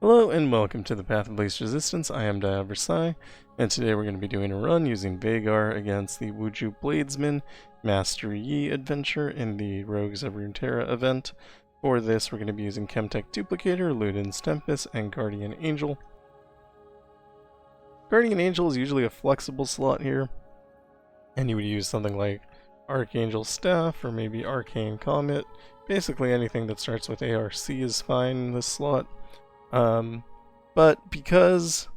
Hello and welcome to the Path of Least Resistance. I am Versailles, and today we're going to be doing a run using Veigar against the Wuju Bladesman Master Yi adventure in the Rogues of Runeterra event. For this, we're going to be using Chemtech Duplicator, Luden's Tempest, and Guardian Angel. Guardian Angel is usually a flexible slot here, and you would use something like Archangel Staff or maybe Arcane Comet. Basically anything that starts with ARC is fine in this slot. But because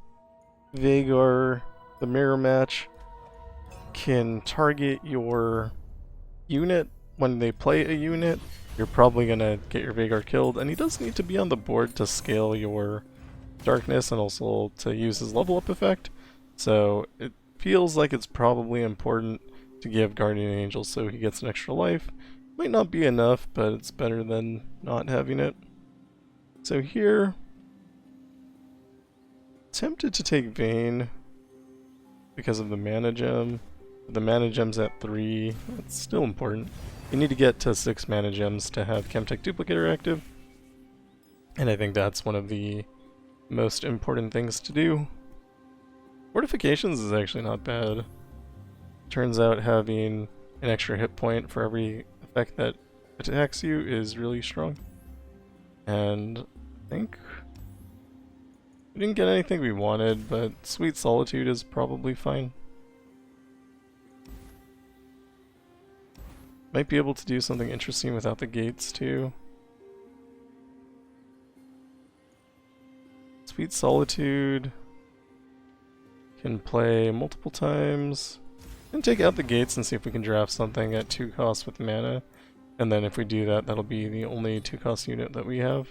Veigar, the mirror match, can target your unit when they play a unit, you're probably gonna get your Veigar killed, and he does need to be on the board to scale your darkness and also to use his level up effect. So it feels like it's probably important to give Guardian Angel so he gets an extra life. Might not be enough, but it's better than not having it. So here, tempted to take Vayne because of the mana gem. The mana gem's at 3. That's still important. You need to get to 6 mana gems to have Chemtech Duplicator active, and I think that's one of the most important things to do. Fortifications is actually not bad. Turns out having an extra hit point for every effect that attacks you is really strong. And I think we didn't get anything we wanted, but Sweet Solitude is probably fine. Might be able to do something interesting without the gates too. Sweet Solitude can play multiple times. And take out the gates and see if we can draft something at 2 costs with mana. And then if we do that, that'll be the only 2 cost unit that we have.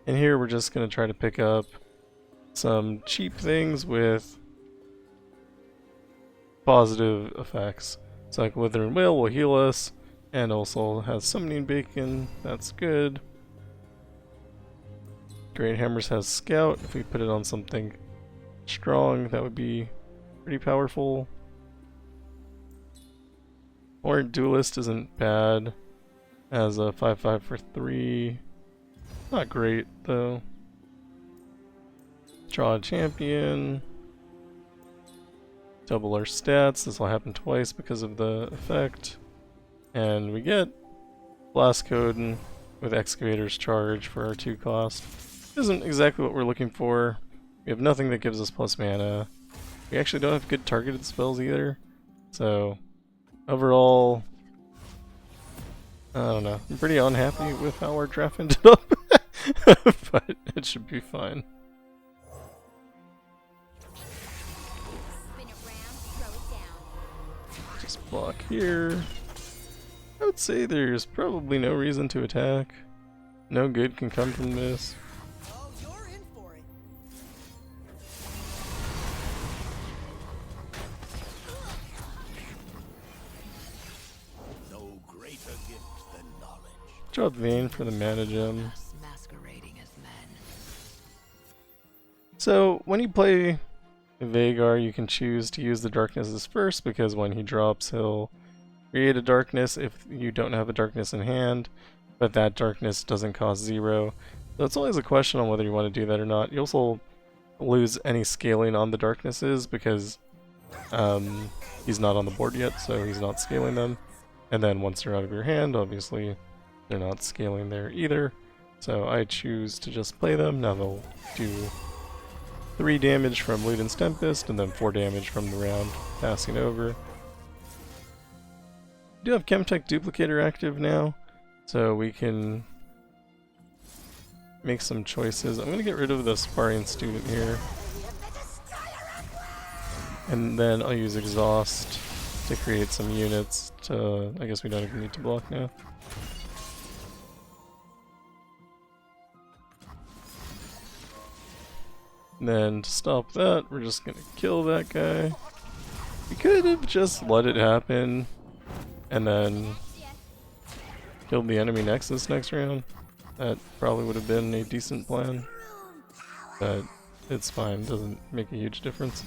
And here we're just going to try to pick up some cheap things with positive effects. So like Withering Wail will heal us, and also has Summoning Beacon, that's good. Great Hammers has Scout, if we put it on something strong that would be pretty powerful. Or Duelist isn't bad as a 5/5 for 3. Not great though. Draw a champion. Double our stats. This will happen twice because of the effect. And we get Blast Code with Excavator's Charge for our 2 cost. Isn't exactly what we're looking for. We have nothing that gives us plus mana. We actually don't have good targeted spells either. So overall, I don't know. I'm pretty unhappy with how our draft ended up. But it should be fine. Just block here. I would say there's probably no reason to attack. No good can come from this. Drop Vayne for the mana gem. So when you play Veigar, you can choose to use the darknesses first, because when he drops, he'll create a darkness if you don't have a darkness in hand, but that darkness doesn't cost 0. So it's always a question on whether you want to do that or not. You also lose any scaling on the darknesses because he's not on the board yet, so he's not scaling them. And then once they're out of your hand, obviously they're not scaling there either. So I choose to just play them. Now they'll do 3 damage from Luden's Tempest, and then 4 damage from the round passing over. We do have Chemtech Duplicator active now, so we can make some choices. I'm going to get rid of the Sparring Student here. And then I'll use Exhaust to create some units to... I guess we don't even need to block now. And then to stop that, we're just gonna kill that guy. We could have just let it happen and then killed the enemy nexus next round. That probably would have been a decent plan, but it's fine, doesn't make a huge difference.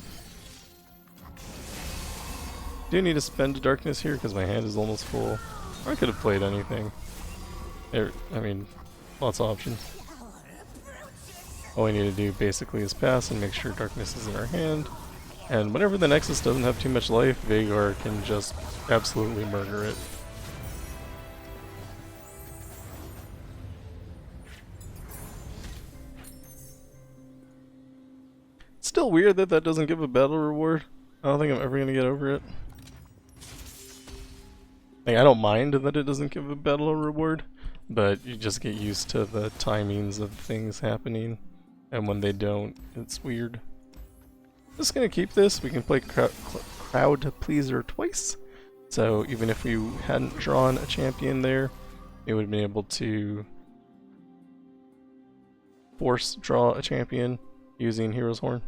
Do need to spend a darkness here because my hand is almost full. Or I could have played anything. I mean, lots of options. All we need to do basically is pass and make sure darkness is in our hand. And whenever the nexus doesn't have too much life, Veigar can just absolutely murder it. It's still weird that that doesn't give a battle reward. I don't think I'm ever gonna get over it. Like, I don't mind that it doesn't give a battle reward, but you just get used to the timings of things happening, and when they don't, it's weird. Just gonna keep this. We can play crowd pleaser twice, so even if we hadn't drawn a champion there, we would have been able to force draw a champion using Hero's Horn.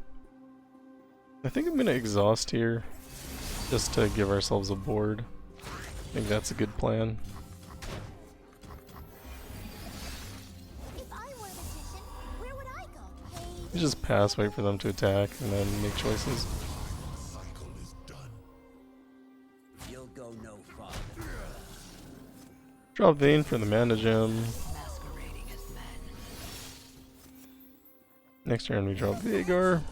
I think I'm gonna exhaust here, just to give ourselves a board. I think that's a good plan. You just pass, wait for them to attack, and then make choices. Drop Vayne for the mana gem. Next turn we drop Veigar.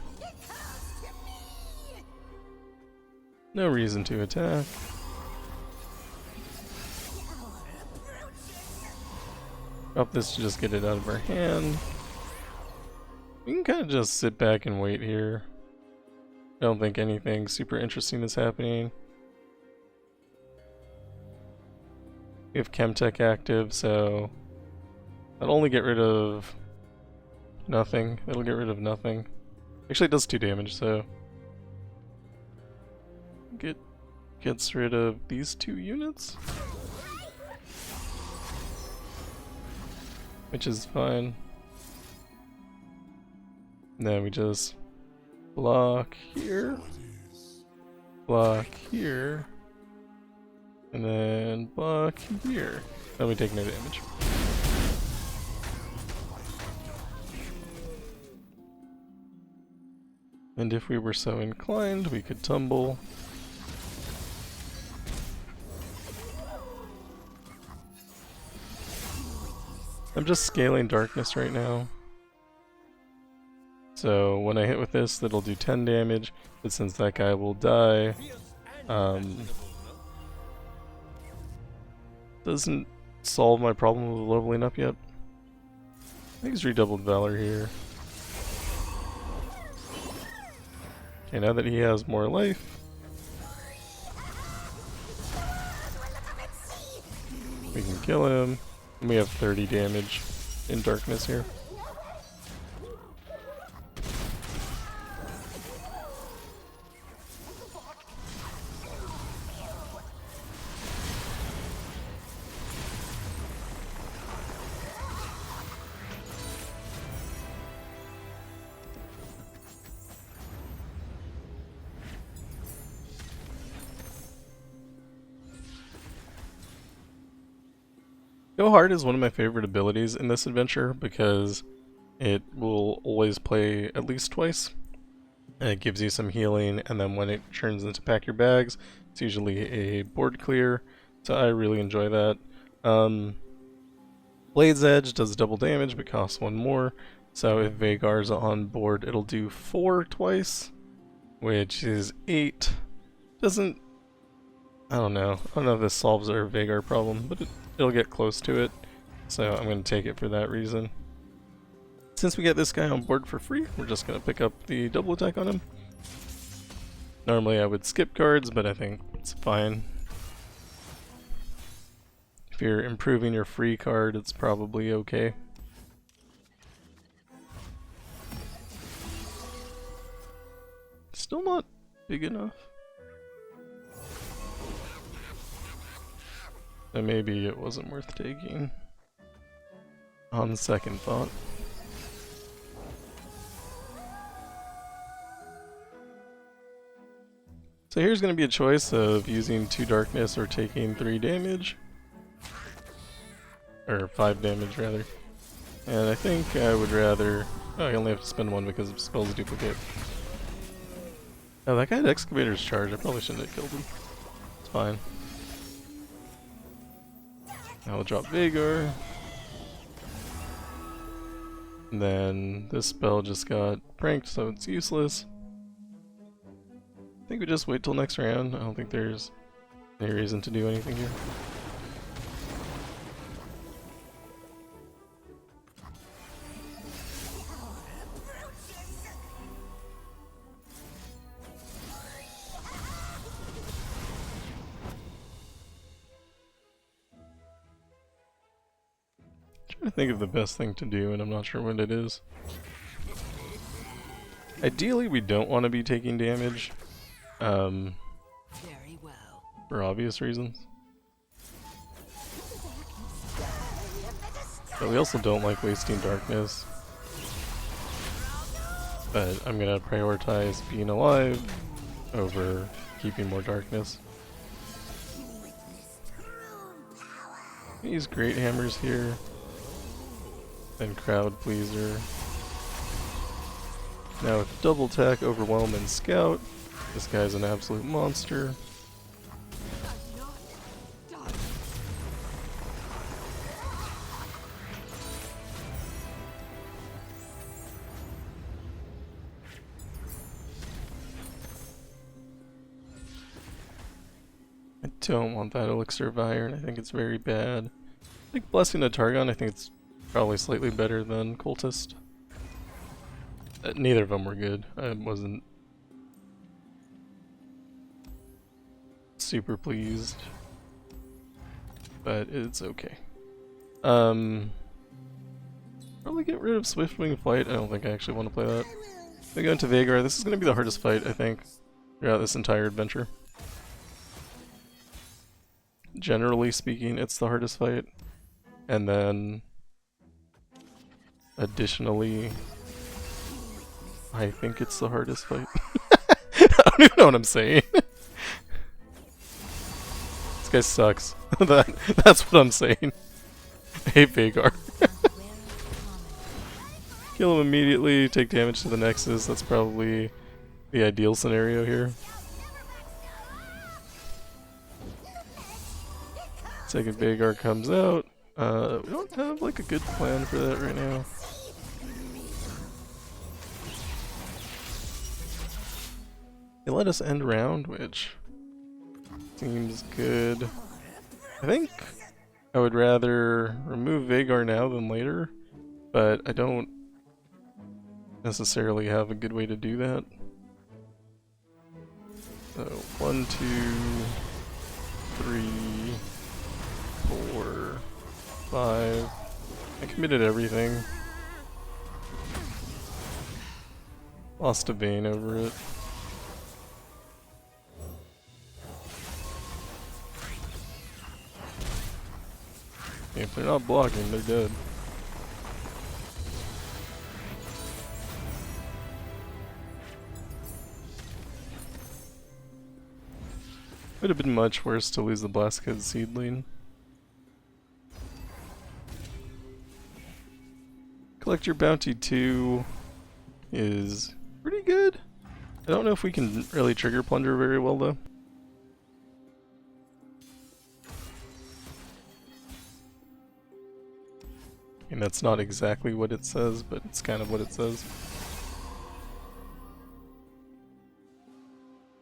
No reason to attack. Drop this to just get it out of our hand. We can kind of just sit back and wait here. I don't think anything super interesting is happening. We have Chemtech active, so that'll only get rid of nothing. It'll get rid of nothing. Actually, it does 2 damage, so gets rid of these 2 units, which is fine. And then we just block here, and then block here. Then we take no damage. And if we were so inclined, we could tumble. I'm just scaling darkness right now. So when I hit with this, that'll do 10 damage, but since that guy will die, doesn't solve my problem with leveling up yet. I think he's redoubled Valor here. Okay, now that he has more life, we can kill him. And we have 30 damage in darkness here. Go Hard is one of my favorite abilities in this adventure because it will always play at least twice. And it gives you some healing, and then when it turns into Pack Your Bags, it's usually a board clear, so I really enjoy that. Blade's Edge does double damage but costs 1 more, so if Veigar's on board it'll do 4 twice, which is 8. I don't know if this solves our Veigar problem, but it'll get close to it, so I'm going to take it for that reason. Since we get this guy on board for free, we're just going to pick up the double attack on him. Normally I would skip cards, but I think it's fine. If you're improving your free card, it's probably okay. Still not big enough. And maybe it wasn't worth taking. On second thought. So here's going to be a choice of using 2 darkness or taking 3 damage. Or 5 damage rather. And I think I would rather... Oh, I only have to spend 1 because of spells duplicate. Oh, that guy had Excavator's charge. I probably shouldn't have killed him. It's fine. I will drop Veigar. And then this spell just got pranked, so it's useless. I think we just wait till next round. I don't think there's any reason to do anything here. I think of the best thing to do, and I'm not sure what it is. Ideally, we don't want to be taking damage, Very well. for obvious reasons. But we also don't like wasting darkness. But I'm gonna prioritize being alive over keeping more darkness. Use great hammers here. Then crowd pleaser. Now with double attack, overwhelm, and scout, this guy's an absolute monster. I don't want that elixir of iron. I think it's very bad. I think blessing a Targon, I think it's probably slightly better than cultist. Neither of them were good. I wasn't super pleased, but it's okay. Probably get rid of Swiftwing Flight. I don't think I actually want to play that. We go into Veigar. This is going to be the hardest fight, I think, throughout this entire adventure. Generally speaking, it's the hardest fight. And then, additionally, I think it's the hardest fight. I don't even know what I'm saying. This guy sucks. That's what I'm saying. I hate Veigar. Kill him immediately, take damage to the nexus. That's probably the ideal scenario here. Second Veigar comes out. We don't have like a good plan for that right now. They let us end round, which seems good. I think I would rather remove Veigar now than later, but I don't necessarily have a good way to do that. So 1, 2, 3, 4, 5. I committed everything. Lost a Bane over it. If they're not blocking, they're dead. Would have been much worse to lose the Blaskhead Seedling. Collect your bounty 2 is pretty good. I don't know if we can really trigger Plunder very well though. And that's not exactly what it says, but it's kind of what it says.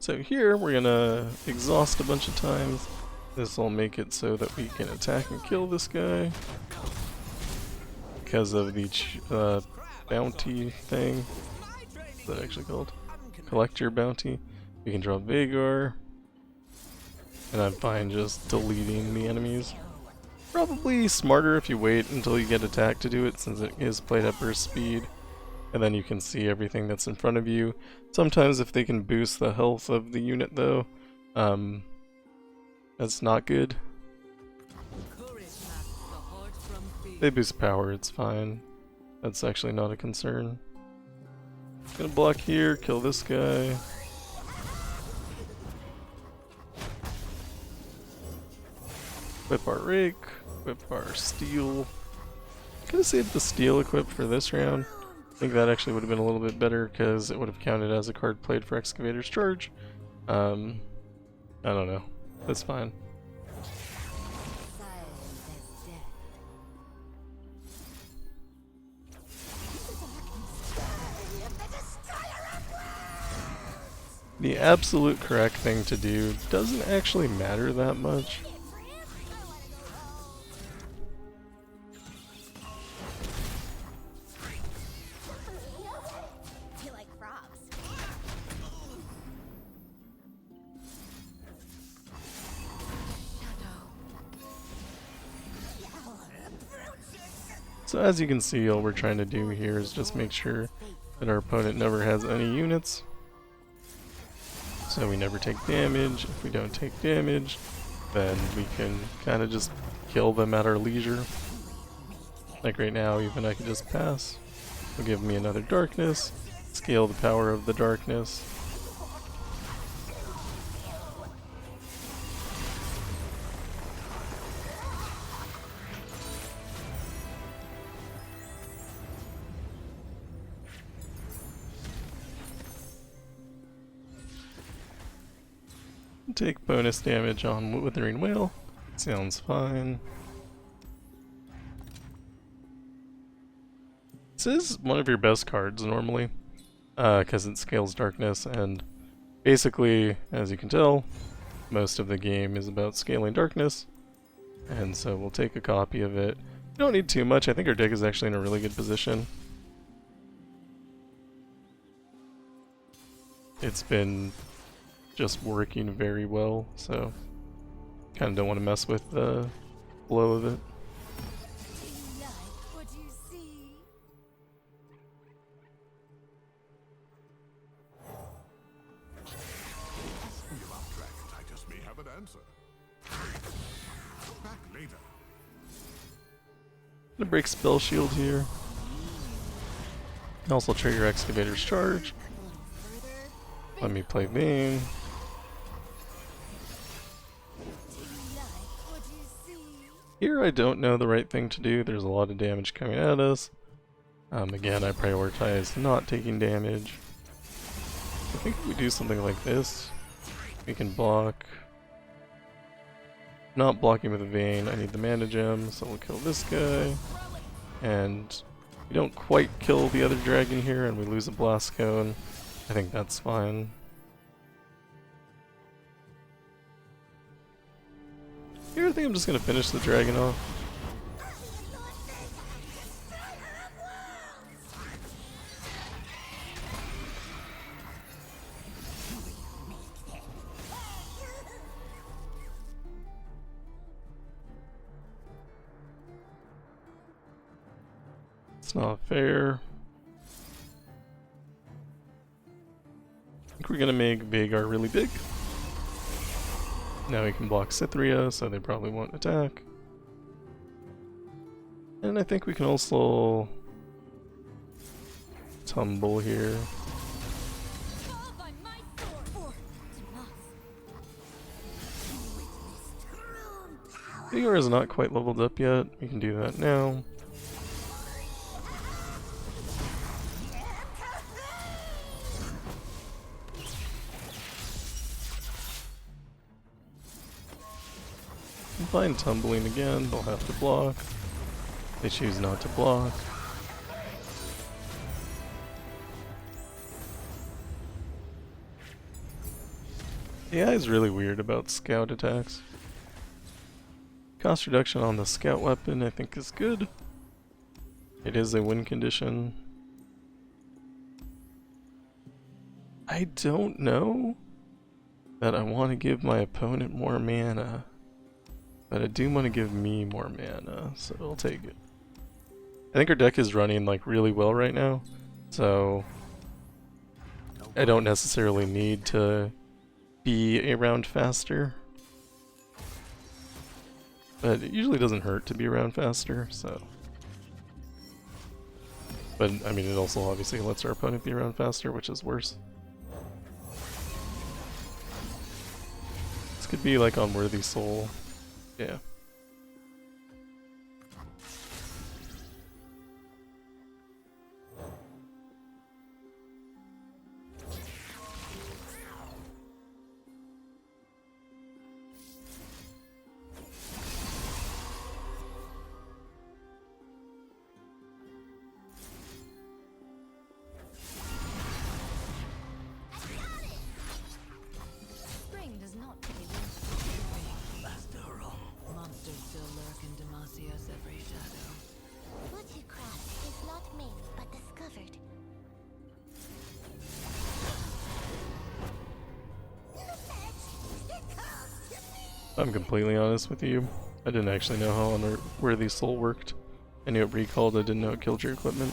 So here we're gonna exhaust a bunch of times. This will make it so that we can attack and kill this guy. Because of the bounty thing. What's that actually called? Collect your bounty. We can draw Veigar. And I'm fine just deleting the enemies. Probably smarter if you wait until you get attacked to do it, since it is played at burst speed. And then you can see everything that's in front of you. Sometimes if they can boost the health of the unit though, that's not good. They boost power, it's fine. That's actually not a concern. Gonna block here, kill this guy. Equip our rake, equip our steel. Could have saved the steel equip for this round. I think that actually would have been a little bit better because it would have counted as a card played for Excavator's Charge. I don't know. That's fine. the absolute correct thing to do doesn't actually matter that much. So as you can see, all we're trying to do here is just make sure that our opponent never has any units. So we never take damage. If we don't take damage, then we can kind of just kill them at our leisure. Like right now, even I can just pass. It'll give me another darkness, scale the power of the darkness. Take bonus damage on Withering Wail. Sounds fine. This is one of your best cards normally, because it scales darkness, and basically, as you can tell, most of the game is about scaling darkness, and so we'll take a copy of it. We don't need too much. I think our deck is actually in a really good position. It's been just working very well, so kind of don't want to mess with the flow of it. I'm gonna break Spell Shield here. Can also trigger Excavator's Charge. Let me play Vayne. Here I don't know the right thing to do. There's a lot of damage coming at us. Again, I prioritize not taking damage. I think if we do something like this, we can block. Not blocking with a Vayne. I need the mana gem, so we'll kill this guy. And we don't quite kill the other dragon here, and we lose a Blast Cone. I think that's fine. Here, I think I'm just gonna finish the dragon off. It's not fair. I think we're gonna make Veigar really big. Now we can block Cytheria, so they probably won't attack. And I think we can also tumble here. Veigar is not quite leveled up yet. We can do that now. Fine, tumbling again, they'll have to block. They choose not to block. The AI is really weird about scout attacks. Cost reduction on the scout weapon I think is good. It is a win condition. I don't know that I want to give my opponent more mana. But I do want to give me more mana, so I'll take it. I think our deck is running like really well right now, so I don't necessarily need to be a round faster. But it usually doesn't hurt to be a round faster, so. But I mean, it also obviously lets our opponent be around faster, which is worse. This could be like Unworthy Soul. Yeah. I'm completely honest with you. I didn't actually know how Unworthy Soul worked. I knew it recalled, I didn't know it killed your equipment.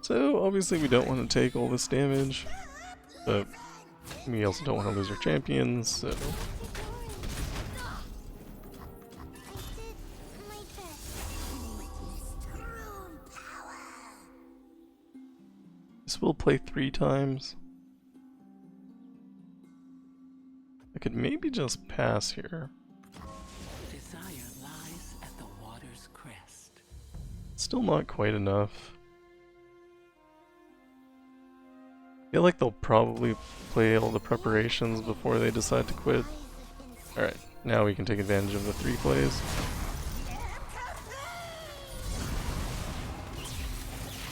So obviously we don't want to take all this damage, but we also don't want to lose our champions, so... This will play 3 times. I could maybe just pass here. Desire lies at the water's crest. Still not quite enough. I feel like they'll probably play all the preparations before they decide to quit. Alright, now we can take advantage of the 3 plays.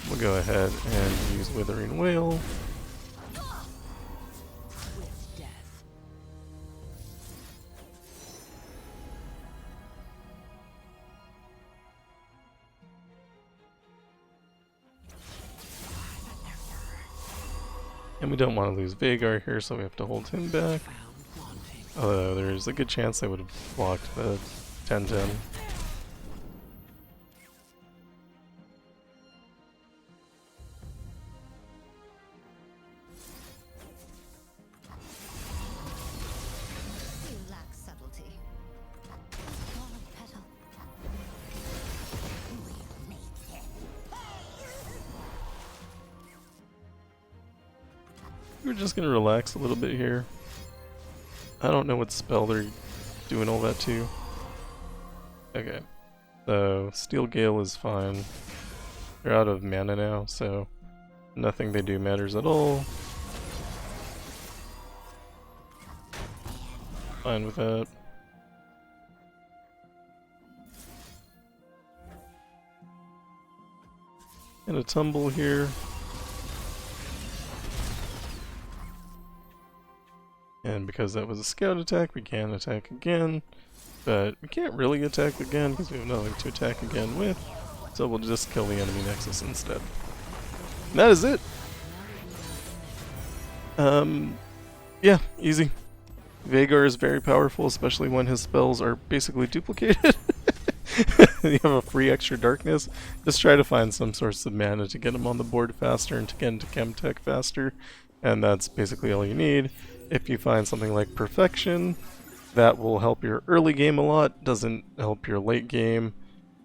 We'll go ahead and use Withering Whale. And we don't want to lose Veigar here, so we have to hold him back. Although there's a good chance they would have blocked the 10-10. We're just gonna relax a little bit here. I don't know what spell they're doing all that to. Okay. So, Steel Gale is fine. They're out of mana now, so nothing they do matters at all. Fine with that. And a tumble here. And because that was a scout attack, we can attack again. But we can't really attack again because we have nothing to attack again with. So we'll just kill the enemy nexus instead. And that is it! Yeah, easy. Veigar is very powerful, especially when his spells are basically duplicated. You have a free extra darkness. Just try to find some source of mana to get him on the board faster and to get into Chemtech faster. And that's basically all you need. If you find something like Perfection, that will help your early game a lot. Doesn't help your late game,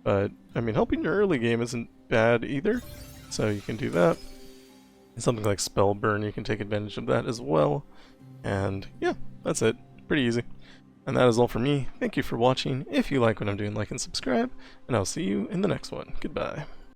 but I mean, helping your early game isn't bad either. So you can do that. And something like Spell Burn, you can take advantage of that as well. And yeah, that's it. Pretty easy. And that is all for me. Thank you for watching. If you like what I'm doing, like and subscribe, and I'll see you in the next one. Goodbye.